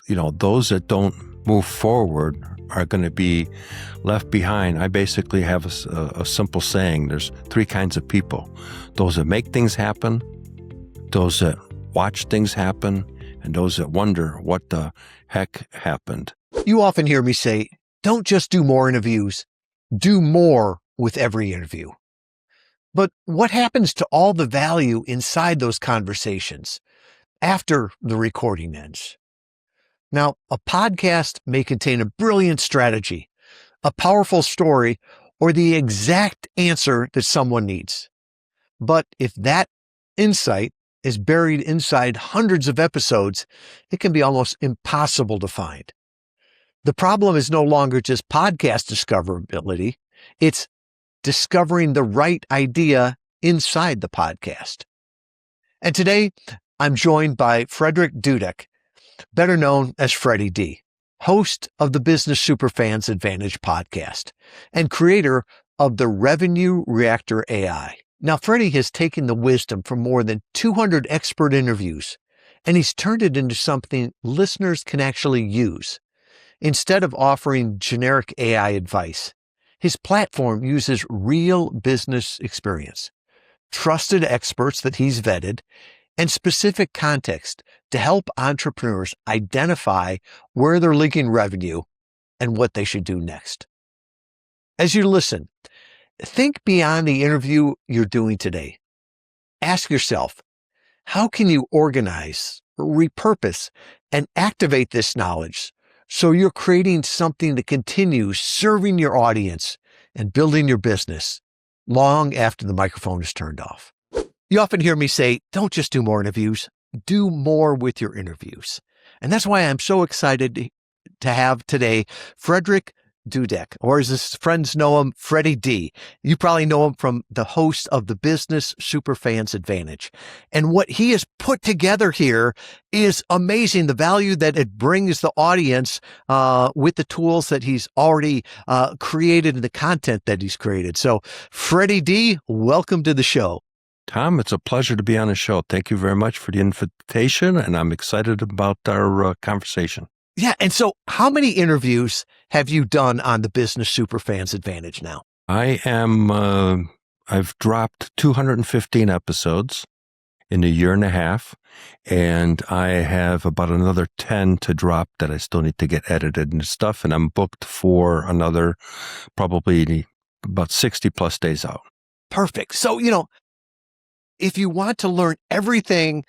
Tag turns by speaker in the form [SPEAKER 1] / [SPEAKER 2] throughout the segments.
[SPEAKER 1] those that don't move forward are going to be left behind. I basically have a simple saying. There's three kinds of people: those that make things happen, those that watch things happen, and those that wonder what the heck happened.
[SPEAKER 2] You often hear me say, don't just do more interviews, do more with every interview. But what happens to all the value inside those conversations after the recording ends? Now, a podcast may contain a brilliant strategy, a powerful story, or the exact answer that someone needs. But if that insight is buried inside hundreds of episodes, it can be almost impossible to find. The problem is no longer just podcast discoverability. It's discovering the right idea inside the podcast. And today, I'm joined by Frederick Dudek, better known as Freddy D, host of the Business Superfans Advantage podcast and creator of the Revenue Reactor AI. Now, Freddy has taken the wisdom from more than 200 expert interviews, and he's turned it into something listeners can actually use. Instead of offering generic AI advice, his platform uses real business experience, trusted experts that he's vetted, and specific context to help entrepreneurs identify where they're leaking revenue and what they should do next. As you listen, think beyond the interview you're doing today. Ask yourself, how can you organize, repurpose, and activate this knowledge so you're creating something that continues serving your audience and building your business long after the microphone is turned off? You often hear me say, don't just do more interviews, do more with your interviews. And that's why I'm so excited to have today Frederick Dudek, or as his friends know him, Freddy D. You probably know him from the host of the Business Superfans Advantage. And what he has put together here is amazing. The value that it brings the audience with the tools that he's already created and the content that he's created. So Freddy D, welcome to the show.
[SPEAKER 1] Tom, it's a pleasure to be on the show. Thank you very much for the invitation, and I'm excited about our conversation.
[SPEAKER 2] Yeah. And so how many interviews have you done on the Business Superfans Advantage now?
[SPEAKER 1] I've dropped 215 episodes in a year and a half, and I have about another 10 to drop that I still need to get edited and stuff, and I'm booked for another probably about 60 plus days out.
[SPEAKER 2] Perfect. So, if you want to learn everything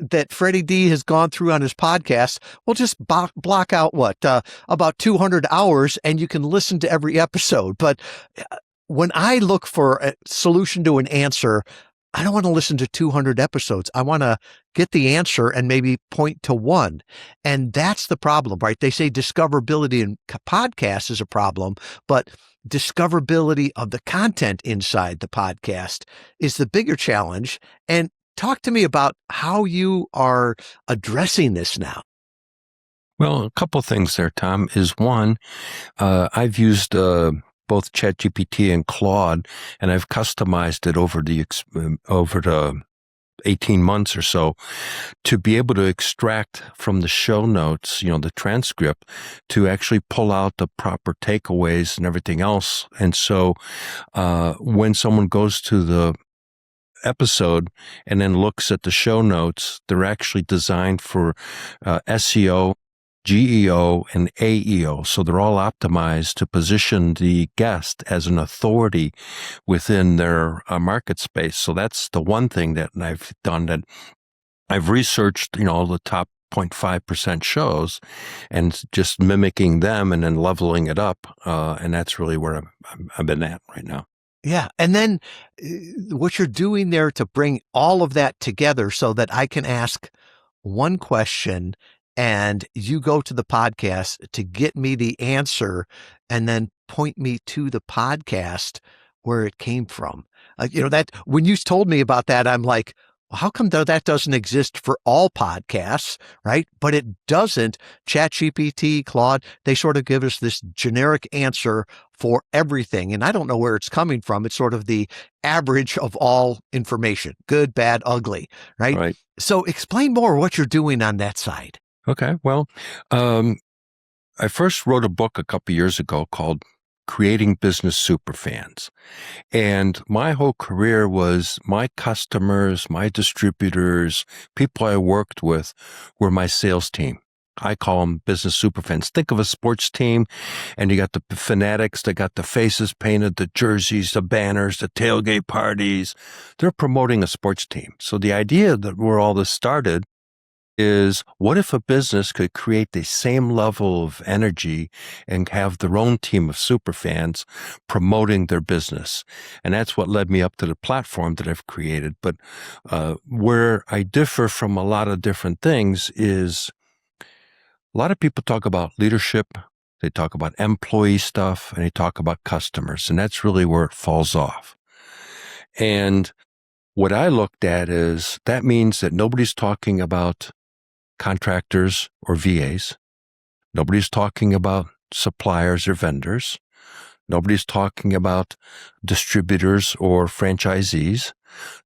[SPEAKER 2] that Freddy D has gone through on his podcast, we'll just block out about 200 hours and you can listen to every episode. But when I look for a solution to an answer, I don't want to listen to 200 episodes. I want to get the answer and maybe point to one. And that's the problem, right? They say discoverability in podcasts is a problem, but discoverability of the content inside the podcast is the bigger challenge. And talk to me about how you are addressing this now.
[SPEAKER 1] Well, a couple of things there, Tom, is one, I've used both ChatGPT and Claude, and I've customized it over the 18 months or so to be able to extract from the show notes, the transcript, to actually pull out the proper takeaways and everything else. And so when someone goes to the episode and then looks at the show notes, they're actually designed for SEO, GEO, and AEO. So they're all optimized to position the guest as an authority within their market space. So that's the one thing that I've done, that I've researched, all the top 0.5% shows and just mimicking them and then leveling it up. And that's really where I've been at right now.
[SPEAKER 2] Yeah. And then what you're doing there to bring all of that together so that I can ask one question and you go to the podcast to get me the answer and then point me to the podcast where it came from. That when you told me about that, I'm like, well, how come that doesn't exist for all podcasts, right? But it doesn't. ChatGPT, Claude, they sort of give us this generic answer for everything. And I don't know where it's coming from. It's sort of the average of all information, good, bad, ugly, right?
[SPEAKER 1] Right.
[SPEAKER 2] So explain more what you're doing on that side.
[SPEAKER 1] Okay. Well, I first wrote a book a couple years ago called Creating Business Superfans. And my whole career was my customers, my distributors, people I worked with were my sales team. I call them business superfans. Think of a sports team, and you got the fanatics, they got the faces painted, the jerseys, the banners, the tailgate parties. They're promoting a sports team. So the idea that where all this started is, what if a business could create the same level of energy and have their own team of superfans promoting their business? And that's what led me up to the platform that I've created. But where I differ from a lot of different things is a lot of people talk about leadership, they talk about employee stuff, and they talk about customers. And that's really where it falls off. And what I looked at is that means that nobody's talking about contractors or VAs. Nobody's talking about suppliers or vendors. Nobody's talking about distributors or franchisees.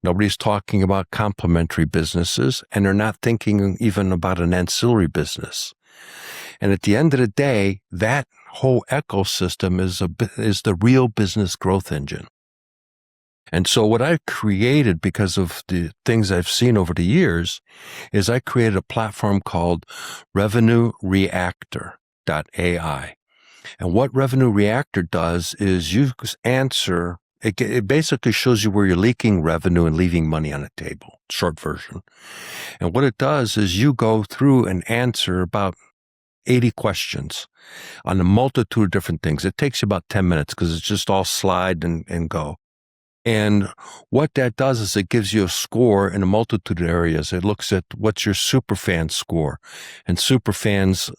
[SPEAKER 1] Nobody's talking about complementary businesses, and they're not thinking even about an ancillary business. And at the end of the day, that whole ecosystem is the real business growth engine. And so what I created, because of the things I've seen over the years, is I created a platform called Revenue Reactor AI. And what Revenue Reactor does is you answer, it basically shows you where you're leaking revenue and leaving money on the table, short version. And what it does is you go through and answer about 80 questions on a multitude of different things. It takes you about 10 minutes because it's just all slide and go. And what that does is it gives you a score in a multitude of areas. It looks at what's your superfan score. And superfans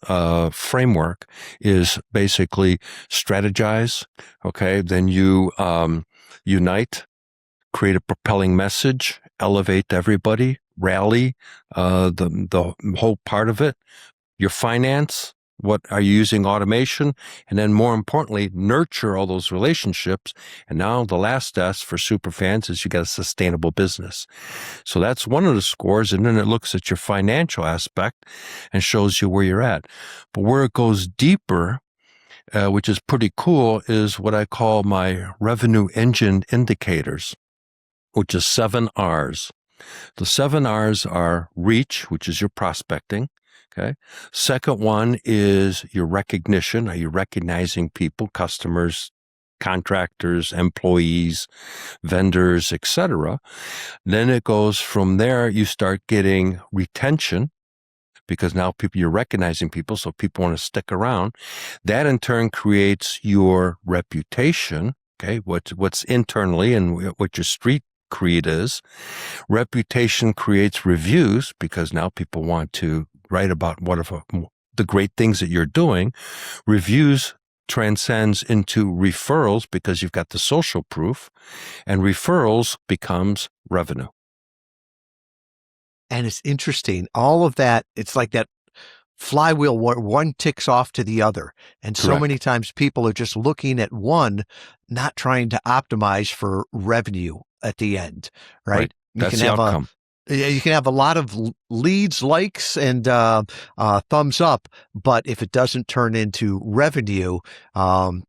[SPEAKER 1] framework is basically strategize. Okay. Then you unite, create a propelling message, elevate everybody, rally the whole part of it. Your finance, what are you using automation? And then more importantly, nurture all those relationships. And now the last S for superfans is you got a sustainable business. So that's one of the scores. And then it looks at your financial aspect and shows you where you're at. But where it goes deeper, which is pretty cool, is what I call my revenue engine indicators, which is 7 R's. The 7 R's are reach, which is your prospecting. Okay. Second one is your recognition. Are you recognizing people, customers, contractors, employees, vendors, etc.? Then it goes from there. You start getting retention, because now you're recognizing people, so people want to stick around. That in turn creates your reputation. Okay. What's internally and what your street creed is. Reputation creates reviews, because now people want to write about the great things that you're doing. Reviews transcends into referrals, because you've got the social proof, and referrals becomes revenue.
[SPEAKER 2] And it's interesting. All of that, it's like that flywheel where one ticks off to the other. And so
[SPEAKER 1] Correct.
[SPEAKER 2] many times people are just looking at one, not trying to optimize for revenue at the end, right?
[SPEAKER 1] That's the outcome.
[SPEAKER 2] You can have a lot of leads, likes, and thumbs up, but if it doesn't turn into revenue,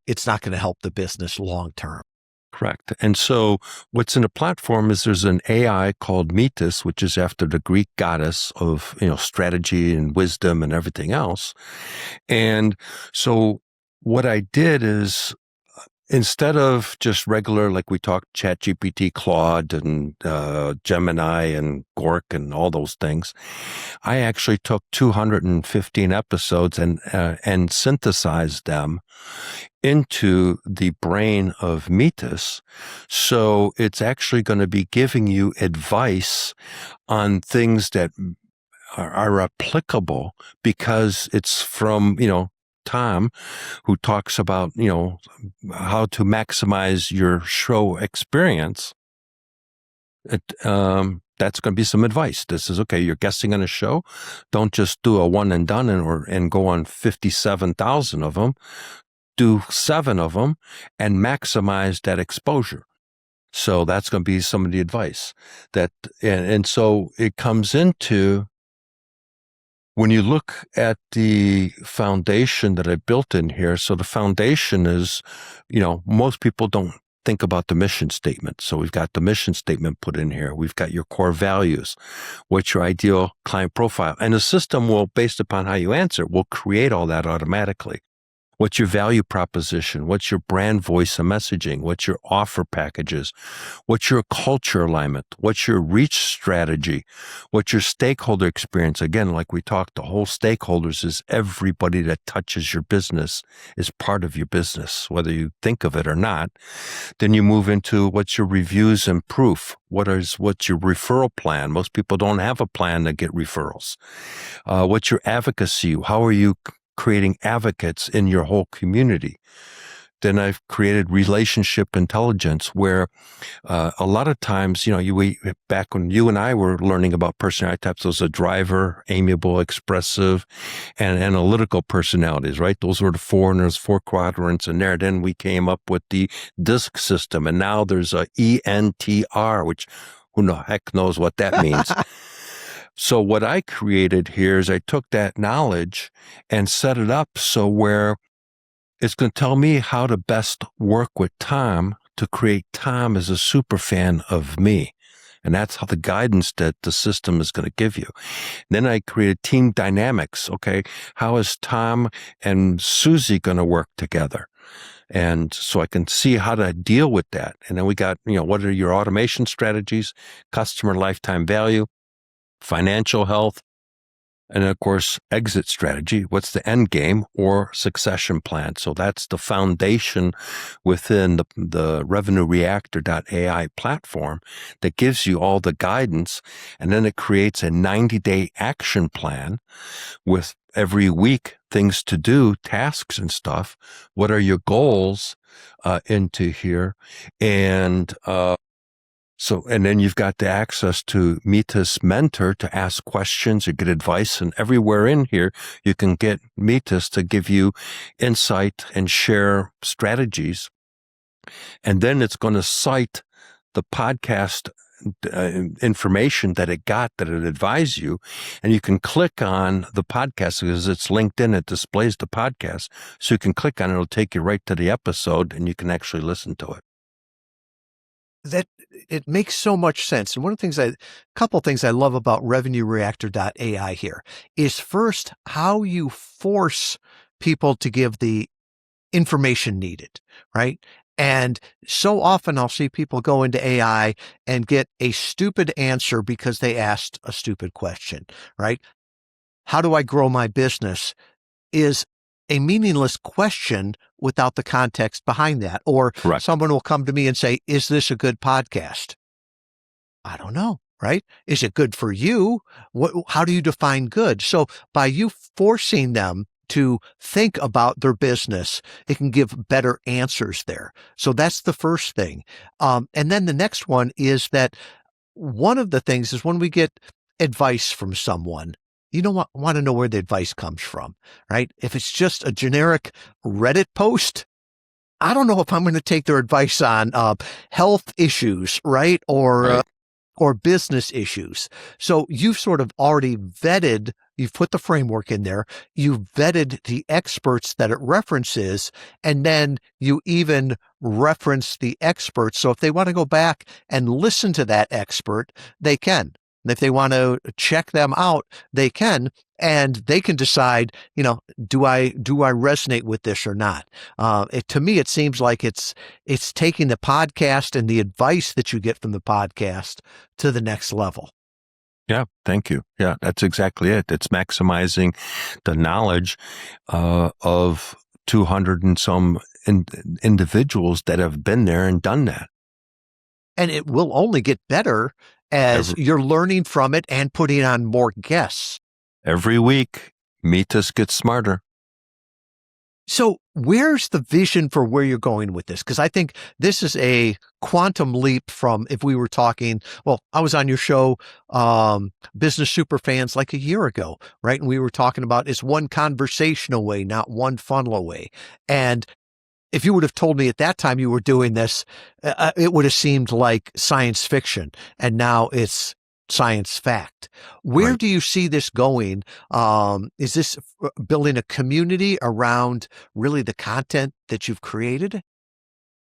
[SPEAKER 2] it's not going to help the business long term.
[SPEAKER 1] Correct. And so what's in the platform is there's an AI called Metis, which is after the Greek goddess of, strategy and wisdom and everything else. And so what I did is, instead of just regular, like we talked, ChatGPT, Claude, and Gemini, and Gork, and all those things, I actually took 215 episodes and synthesized them into the brain of Metis. So it's actually going to be giving you advice on things that are applicable, because it's from, Tom, who talks about, how to maximize your show experience. That's going to be some advice. This is, okay, you're guesting on a show. Don't just do a one and done and go on 57,000 of them. Do 7 of them and maximize that exposure. So that's going to be some of the advice and so it comes into When you look at the foundation that I built in here, so the foundation is, most people don't think about the mission statement. So we've got the mission statement put in here. We've got your core values, what's your ideal client profile. And the system will, based upon how you answer, will create all that automatically. What's your value proposition? What's your brand voice and messaging? What's your offer packages? What's your culture alignment? What's your reach strategy? What's your stakeholder experience? Again, like we talked, the whole stakeholders is everybody that touches your business is part of your business, whether you think of it or not. Then you move into what's your reviews and proof? What's your referral plan? Most people don't have a plan to get referrals. What's your advocacy? How are you creating advocates in your whole community? Then I've created relationship intelligence, where a lot of times, back when you and I were learning about personality types, those are driver, amiable, expressive, and analytical personalities, right? Those were the four quadrants in there. Then we came up with the DISC system, and now there's a ENTR, which who the heck knows what that means. So what I created here is I took that knowledge and set it up so where it's going to tell me how to best work with Tom to create Tom as a super fan of me. And that's how the guidance that the system is going to give you. Then I created team dynamics. Okay, how is Tom and Susie going to work together? And so I can see how to deal with that. And then we got, what are your automation strategies, customer lifetime value, financial health, and of course, exit strategy. What's the end game or succession plan? So that's the foundation within the Revenue Reactor AI platform that gives you all the guidance. And then it creates a 90-day action plan with every week things to do, tasks and stuff. What are your goals into here? And and then you've got the access to Metis Mentor to ask questions or get advice. And everywhere in here, you can get Metis to give you insight and share strategies. And then it's going to cite the podcast information that it advised you. And you can click on the podcast because it's linked in. It displays the podcast. So you can click on it. It'll take you right to the episode and you can actually listen to it.
[SPEAKER 2] That it makes so much sense. And couple things I love about Revenue Reactor AI here is first how you force people to give the information needed, right? And so often I'll see people go into AI and get a stupid answer because they asked a stupid question, right? How do I grow my business is a meaningless question without the context behind that. Or
[SPEAKER 1] Correct.
[SPEAKER 2] Someone will come to me and say, is this a good podcast? I don't know, right? Is it good for you? How do you define good? So by you forcing them to think about their business, it can give better answers there. So that's the first thing. And then the next one is that one of the things is when we get advice from someone, you don't want to know where the advice comes from, right? If it's just a generic Reddit post, I don't know if I'm going to take their advice on health issues, right? Or business issues. So you've sort of already vetted, you've put the framework in there, you've vetted the experts that it references, and then you even reference the experts. So if they want to go back and listen to that expert, they can. And if they want to check them out, they can, and they can decide, do I resonate with this or not? To me, it seems like it's taking the podcast and the advice that you get from the podcast to the next level.
[SPEAKER 1] Yeah, thank you. Yeah, that's exactly it. It's maximizing the knowledge of 200 and some individuals that have been there and done that.
[SPEAKER 2] And it will only get better as you're learning from it and putting on more guests.
[SPEAKER 1] Every week, Metis gets smarter.
[SPEAKER 2] So where's the vision for where you're going with this? Because I think this is a quantum leap from if we were talking, I was on your show, Business Superfans, like a year ago, right? And we were talking about it's one conversation away, not one funnel away. And if you would have told me at that time you were doing this, it would have seemed like science fiction. And now it's science fact. Where
[SPEAKER 1] Right.
[SPEAKER 2] do you see this going? Is this building a community around really the content that you've created?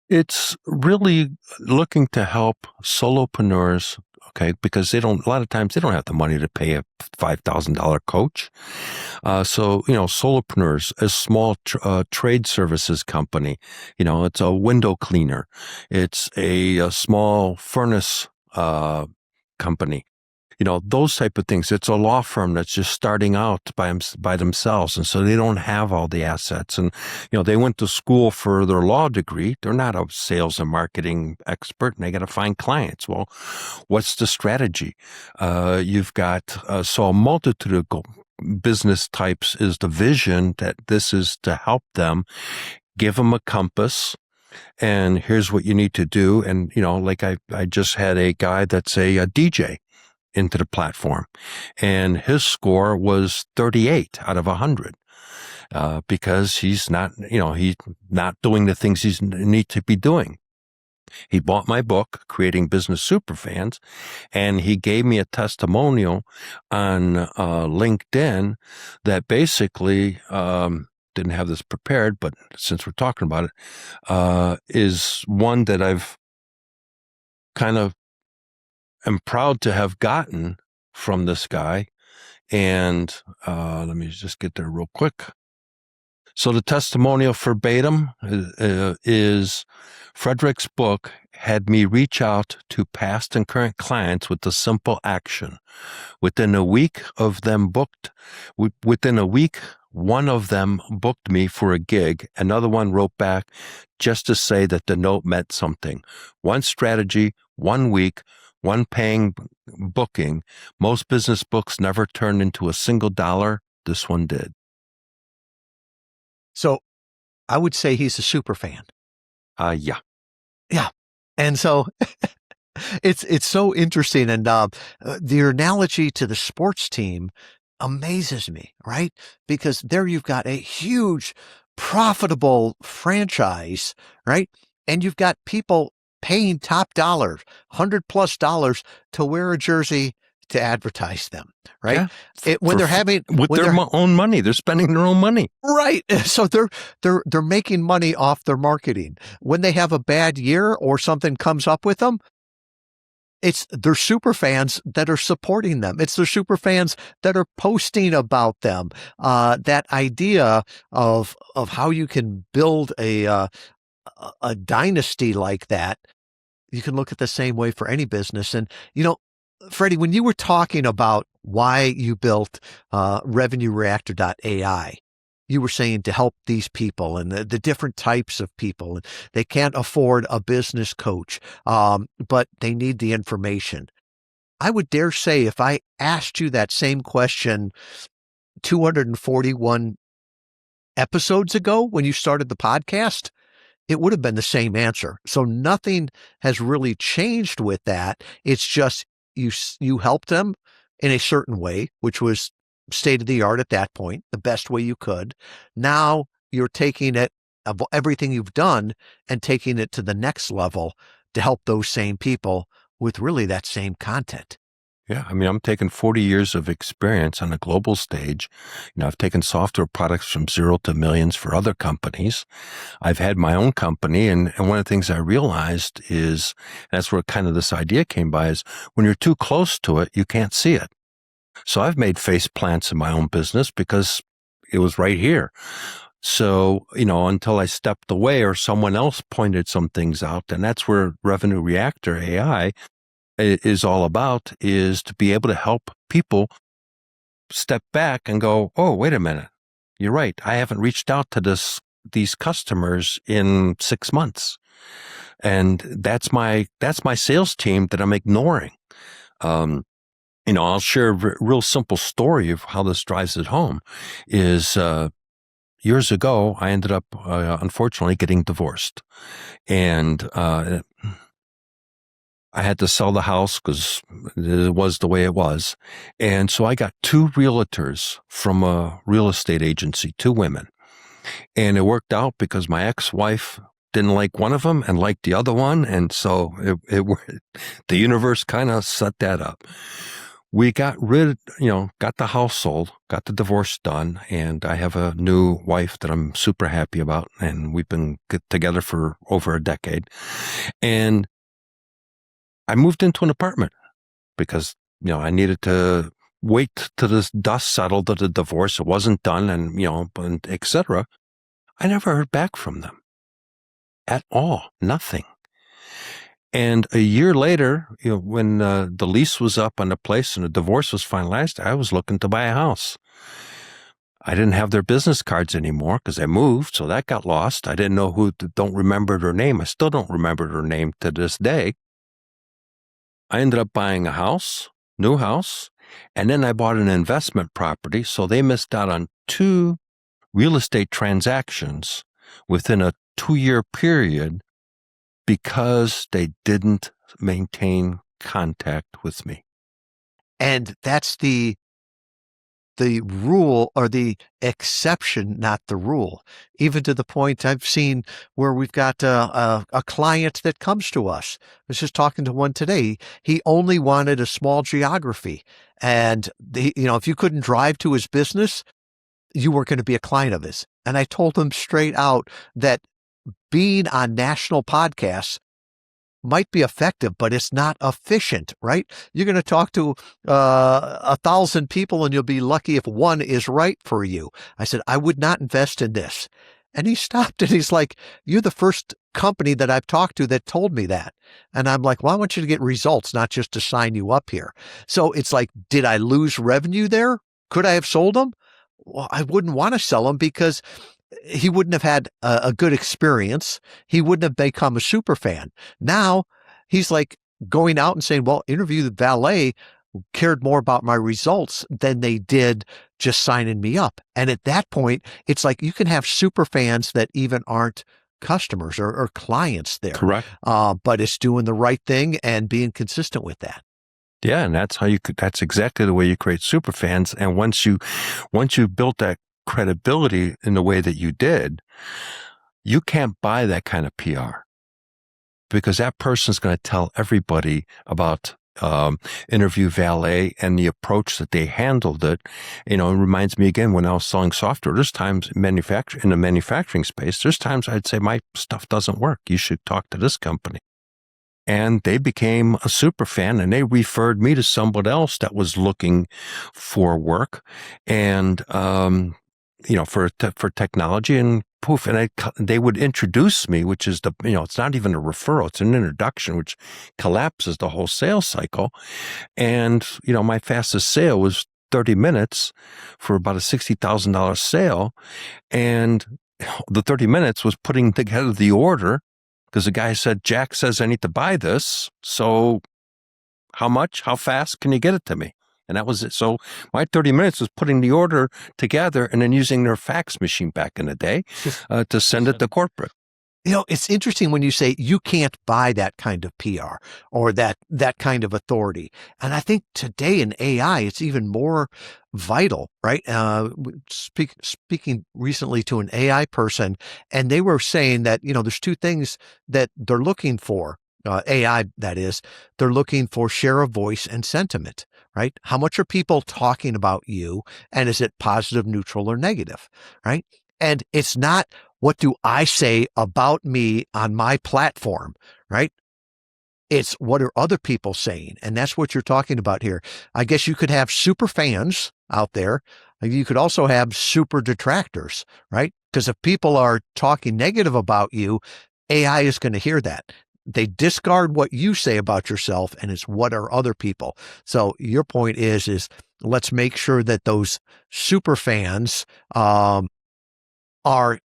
[SPEAKER 1] It's really looking to help solopreneurs, okay, because a lot of times they don't have the money to pay a $5,000 coach. So, solopreneurs, a small trade services company, it's a window cleaner. It's a small furnace company. Those type of things. It's a law firm that's just starting out by themselves. And so they don't have all the assets. And, they went to school for their law degree. They're not a sales and marketing expert, and they got to find clients. Well, what's the strategy? You've got, a multitude of business types is the vision that this is to help them, give them a compass. And here's what you need to do. And, like I just had a guy that's a DJ into the platform, and his score was 38 out of 100 because he's not doing the things he needs to be doing. He bought my book, Creating Business Superfans, and he gave me a testimonial on LinkedIn that basically didn't have this prepared, but since we're talking about it, is one that I've kind of am proud to have gotten from this guy. And let me just get there real quick. So the testimonial verbatim is Frederick's book had me reach out to past and current clients with a simple action. Within a week, one of them booked me for a gig. Another one wrote back just to say that the note meant something. One strategy, 1 week, one paying booking. Most business books never turn into a single dollar. This one did.
[SPEAKER 2] So I would say he's a super fan.
[SPEAKER 1] Yeah.
[SPEAKER 2] Yeah. And so it's so interesting. And the analogy to the sports team amazes me, right? Because there you've got a huge, profitable franchise, right? And you've got people paying top dollar, $100+ to wear a jersey to advertise them, right?
[SPEAKER 1] Yeah.
[SPEAKER 2] When they're having
[SPEAKER 1] with their own money, they're spending their own money,
[SPEAKER 2] right? So they're making money off their marketing. When they have a bad year or something comes up with them, it's their super fans that are supporting them. It's their super fans that are posting about them. That idea of how you can build a dynasty like that, you can look at the same way for any business. And, Freddie, when you were talking about why you built Revenue Reactor AI, you were saying to help these people and the different types of people. They can't afford a business coach, but they need the information. I would dare say if I asked you that same question 241 episodes ago when you started the podcast, it would have been the same answer. So nothing has really changed with that. It's just you helped them in a certain way, which was state of the art at that point, the best way you could. Now you're taking it, of everything you've done, and taking it to the next level to help those same people with really that same content.
[SPEAKER 1] Yeah, I mean, I'm taking 40 years of experience on a global stage. I've taken software products from zero to millions for other companies. I've had my own company, and one of the things I realized is, that's where kind of this idea came by, is when you're too close to it, you can't see it. So I've made face plants in my own business because it was right here. So, until I stepped away or someone else pointed some things out, and that's where Revenue Reactor AI is all about, is to be able to help people step back and go, oh, wait a minute. You're right. I haven't reached out to these customers in 6 months. And that's my sales team that I'm ignoring. I'll share a real simple story of how this drives it home is, years ago, I ended up, unfortunately, getting divorced. And I had to sell the house because it was the way it was. And so I got 2 realtors from a real estate agency, 2 women. And it worked out because my ex-wife didn't like one of them and liked the other one. And so the universe kind of set that up. we got the house sold, got the divorce done, and I have a new wife that I'm super happy about, and we've been together for over a decade. And I moved into an apartment because, I needed to wait till this dust settled that the divorce wasn't done and, et cetera. I never heard back from them at all. Nothing. And a year later, when the lease was up on the place and the divorce was finalized, I was looking to buy a house. I didn't have their business cards anymore because I moved, so that got lost. I didn't know don't remember their name. I still don't remember their name to this day. I ended up buying a house, new house, and then I bought an investment property, so they missed out on 2 real estate transactions within a 2-year period because they didn't maintain contact with me.
[SPEAKER 2] And that's the rule or the exception, not the rule. Even to the point I've seen where we've got a client that comes to us. I was just talking to one today. He only wanted a small geography. And if you couldn't drive to his business, you weren't going to be a client of his. And I told him straight out that being on national podcasts might be effective, but it's not efficient, right? You're going to talk to 1,000 people and you'll be lucky if one is right for you. I said, I would not invest in this. And he stopped and he's like, you're the first company that I've talked to that told me that. And I'm like, well, I want you to get results, not just to sign you up here. So it's like, did I lose revenue there? Could I have sold them? Well, I wouldn't want to sell them because he wouldn't have had a good experience. He wouldn't have become a super fan. Now he's like going out and saying, well, interview the Valet cared more about my results than they did just signing me up. And at that point, it's like you can have super fans that even aren't customers or clients there.
[SPEAKER 1] Correct.
[SPEAKER 2] But it's doing the right thing and being consistent with that.
[SPEAKER 1] Yeah. And that's exactly the way you create super fans. And once you built that credibility in the way that you did, you can't buy that kind of PR because that person's going to tell everybody about Interview Valet and the approach that they handled it. It reminds me again when I was selling software. There's times in the manufacturing space, there's times I'd say my stuff doesn't work. You should talk to this company. And they became a super fan and they referred me to someone else that was looking for work and, for technology and poof. And they would introduce me, which is it's not even a referral. It's an introduction, which collapses the whole sales cycle. And, my fastest sale was 30 minutes for about a $60,000 sale. And the 30 minutes was putting together the order because the guy said, Jack says I need to buy this. So how much, how fast can you get it to me? And that was it. So my 30 minutes was putting the order together and then using their fax machine back in the day to send it to corporate.
[SPEAKER 2] It's interesting when you say you can't buy that kind of PR or that kind of authority. And I think today in AI, it's even more vital, right? Speaking recently to an AI person, and they were saying that, there's 2 things that they're looking for. AI, that is, they're looking for share of voice and sentiment, right? How much are people talking about you? And is it positive, neutral, or negative, right? And it's not, what do I say about me on my platform, right? It's what are other people saying? And that's what you're talking about here. I guess you could have super fans out there. You could also have super detractors, right? Because if people are talking negative about you, AI is going to hear that. They discard what you say about yourself and it's what are other people. So your point is let's make sure that those super fans, are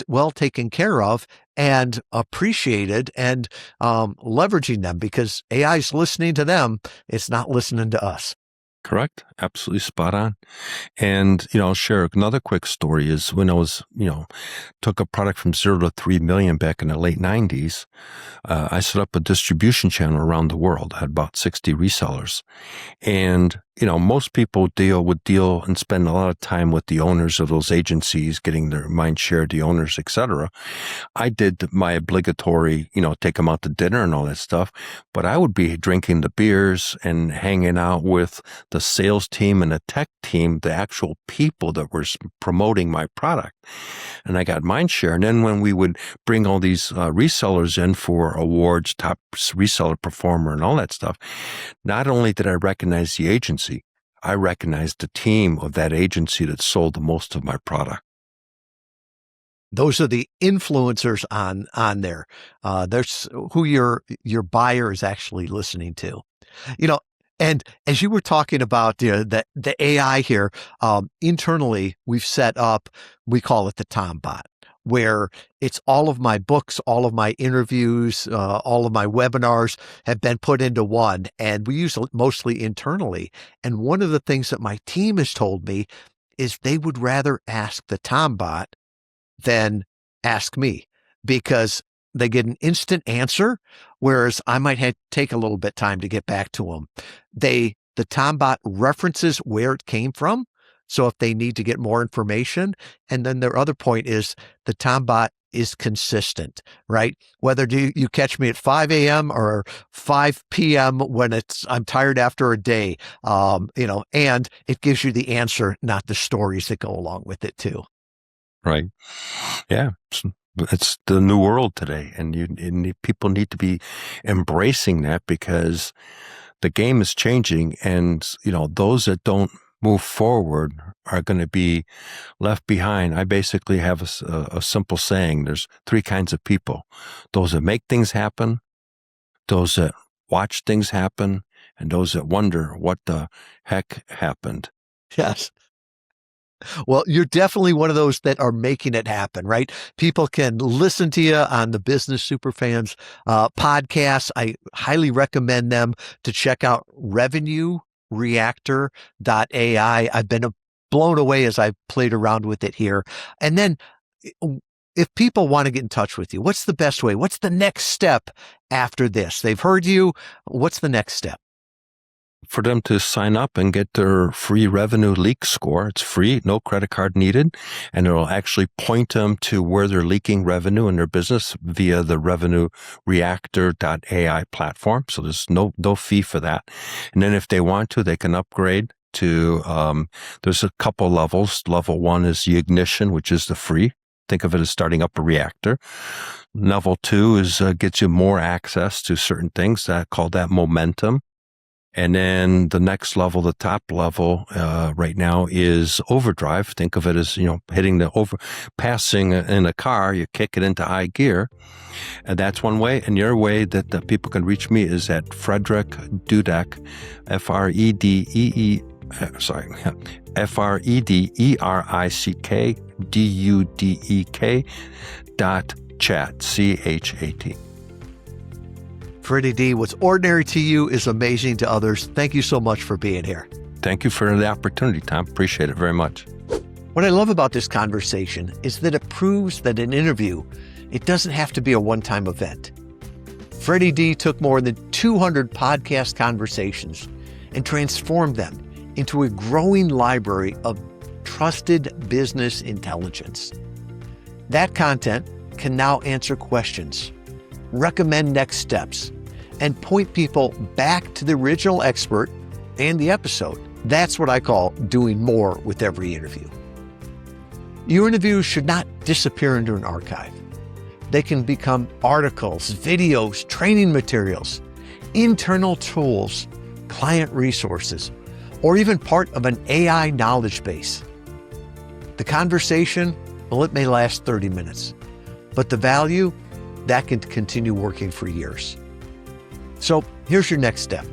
[SPEAKER 2] well taken care of and appreciated and leveraging them because AI is listening to them. It's not listening to us.
[SPEAKER 1] Correct. Absolutely spot on. And, I'll share another quick story is when I was, took a product from 0 to 3 million back in the late 90s, I set up a distribution channel around the world. I had about 60 resellers. And most people deal and spend a lot of time with the owners of those agencies, getting their mind share, the owners, etc. I did my obligatory, take them out to dinner and all that stuff, but I would be drinking the beers and hanging out with the sales team and the tech team, the actual people that were promoting my product. And I got mind share. And then when we would bring all these resellers in for awards, top reseller performer and all that stuff, not only did I recognize the agency, I recognized the team of that agency that sold the most of my product.
[SPEAKER 2] Those are the influencers on there. There's who your buyer is actually listening to. And as you were talking about the AI here, internally we've set up, we call it the Tom bot, where it's all of my books, all of my interviews, all of my webinars have been put into one, and we use it mostly internally. And one of the things that my team has told me is they would rather ask the Tom bot than ask me, because they get an instant answer, whereas I might have to take a little bit time to get back to them. The Tom bot references where it came from, so if they need to get more information. And then their other point is the Tom bot is consistent, right? Whether you catch me at 5 a.m. or 5 p.m. when I'm tired after a day, and it gives you the answer, not the stories that go along with it too.
[SPEAKER 1] Right. Yeah. It's the new world today, and people need to be embracing that, because the game is changing, and those that don't move forward are going to be left behind. I basically have a simple saying: there's three kinds of people: those that make things happen, those that watch things happen, and those that wonder what the heck happened.
[SPEAKER 2] Yes. Well, you're definitely one of those that are making it happen, right? People can listen to you on the Business Superfans podcast. I highly recommend them to check out Revenue Reactor AI. I've been blown away as I've played around with it here. And then if people want to get in touch with you, what's the best way? What's the next step after this? They've heard you. What's the next step?
[SPEAKER 1] For them to sign up and get their free revenue leak score. It's free, no credit card needed, and it'll actually point them to where they're leaking revenue in their business via the Revenue Reactor AI platform. So there's no fee for that. And then if they want to, they can upgrade to, there's a couple levels. Level 1 is the ignition, which is the free. Think of it as starting up a reactor. Level 2 is gets you more access to certain things, call that momentum. And then the next level, the top level right now is overdrive. Think of it as, hitting passing in a car, you kick it into high gear. And that's one way. And the other way that people can reach me is at Frederick Dudek, FrederickDudek.chat, CHAT.
[SPEAKER 2] Freddie D, what's ordinary to you is amazing to others. Thank you so much for being here.
[SPEAKER 1] Thank you for the opportunity, Tom. Appreciate it very much.
[SPEAKER 2] What I love about this conversation is that it proves that an interview, it doesn't have to be a one-time event. Freddie D took more than 200 podcast conversations and transformed them into a growing library of trusted business intelligence. That content can now answer questions, recommend next steps, and point people back to the original expert and the episode. That's what I call doing more with every interview. Your interviews should not disappear into an archive. They can become articles, videos, training materials, internal tools, client resources, or even part of an AI knowledge base. The conversation, well, it may last 30 minutes, but the value, that can continue working for years. So here's your next step.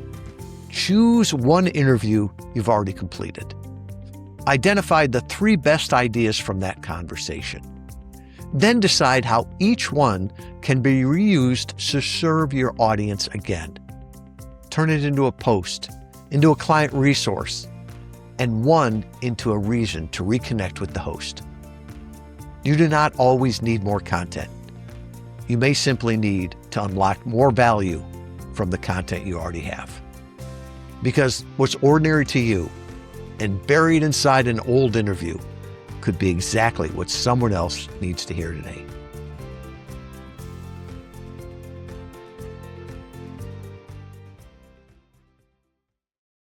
[SPEAKER 2] Choose one interview you've already completed. Identify the 3 best ideas from that conversation. Then decide how each one can be reused to serve your audience again. Turn it into a post, into a client resource, and one into a reason to reconnect with the host. You do not always need more content. You may simply need to unlock more value from the content you already have. Because what's ordinary to you and buried inside an old interview could be exactly what someone else needs to hear today.